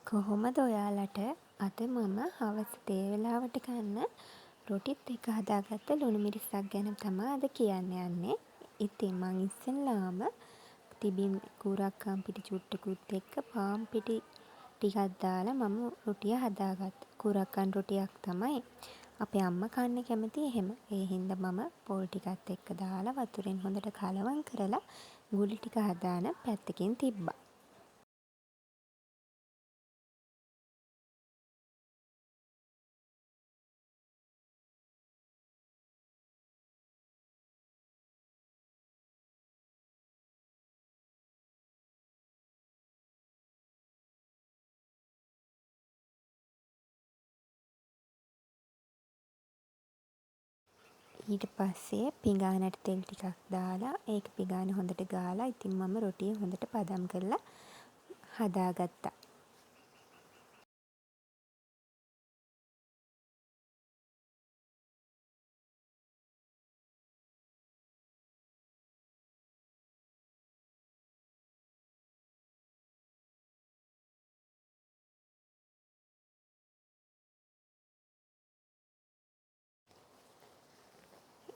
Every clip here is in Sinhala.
කොහොමද ඔයාලට අද මම හවස තේ වෙලාවට කන්න රොටිත් එක්ක හදාගත්ත ලුණු මිරිසක් ගැන තමා අද කියන්න යන්නේ. ඉතින් මං ඉස්සෙල්ලාම තිබින් කූරක්කාම් පිටි චුට්ටකුත් එක්ක පාන් පිටි ටිකක් දාලා මම රොටිය හදාගත්තා. කූරක්කන් රොටියක් තමයි අපේ අම්මා කන්නේ කැමති එහෙම. ඒ හින්දා මම පොල් ටිකත් එක්ක දාලා වතුරෙන් හොඳට කලවම් කරලා ගුලි ටික හදාන පැත්තකින් තිබ්බා. ඊට පස්සේ පිඟානට තෙල් ටිකක් දාලා ඒක පිඟාන හොඳට ගාලා ඉතින් මම රොටිය හොඳට පදම් කරලා හදාගත්තා.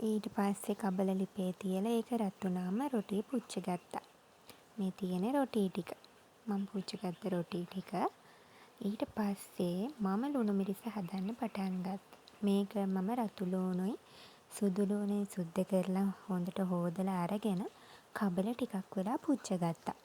ඊට පස්සේ කබල ලිපේ තියලා ඒක රත් වුණාම රොටිය පුච්ච ගත්තා. මේ තියෙන රොටි ටික. මම පුච්ච ගත්ත රොටි ටික. ඊට පස්සේ මම ලුණු මිරිස හදන්න පටන් ගත්තා. මේක මම රතු ලූණුයි සුදු ලූණුයි සුද්ද කරලා හොඳට හෝදලා අරගෙන කබල ටිකක් වෙලා පුච්ච ගත්තා.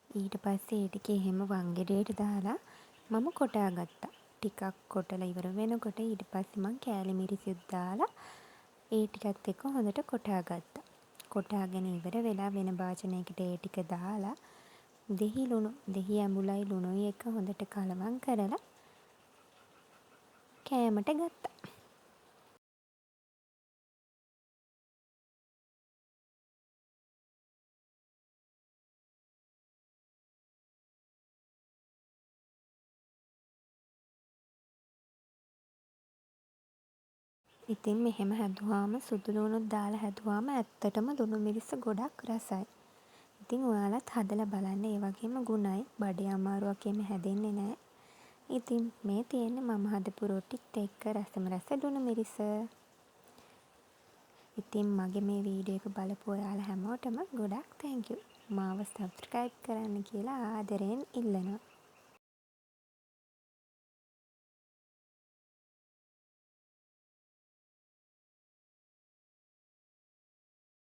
ඊට පස්සේ ඒ ටික එහෙම වංගෙඩියට දාලා මම කොටා ගත්තා. ටිකක් කොටලා ඉවර වෙනකොට ඊට පස්සේ මං කෑලි මිරිසුත් දාලා ඒ ටිකත් එක්ක හොඳට කොටා ගත්තා. කොටාගෙන ඉවර වෙලා වෙන භාජනයකට ඒ ටික දාලා දෙහි ඇඹුලයි ලුණුයි එක්ක හොඳට කලවම් කරලා කෑමට ගත්තා. ඉතින් මෙහෙම හැදුවාම සුදු ලූණුත් දාලා හැදුවාම ඇත්තටම ලුණු මිරිස ගොඩක් රසයි. ඉතින් ඔයාලත් හදලා බලන්න. ඒ වගේම ගුණයි. බඩේ අමාරුවක් එහෙම හැදෙන්නේ නෑ. ඉතින් මේ තියෙන්නේ මම හදපු රොටිත් එක්ක රසම රස ලුණු මිරිස. ඉතින් මගේ මේ වීඩියෝ එක බලපු ඔයාලා හැමෝටම ගොඩක් තෑන්කියු. මාව සබ්ස්ක්‍රයිබ් කරන්න කියලා ආදරයෙන් ඉල්ලනවා.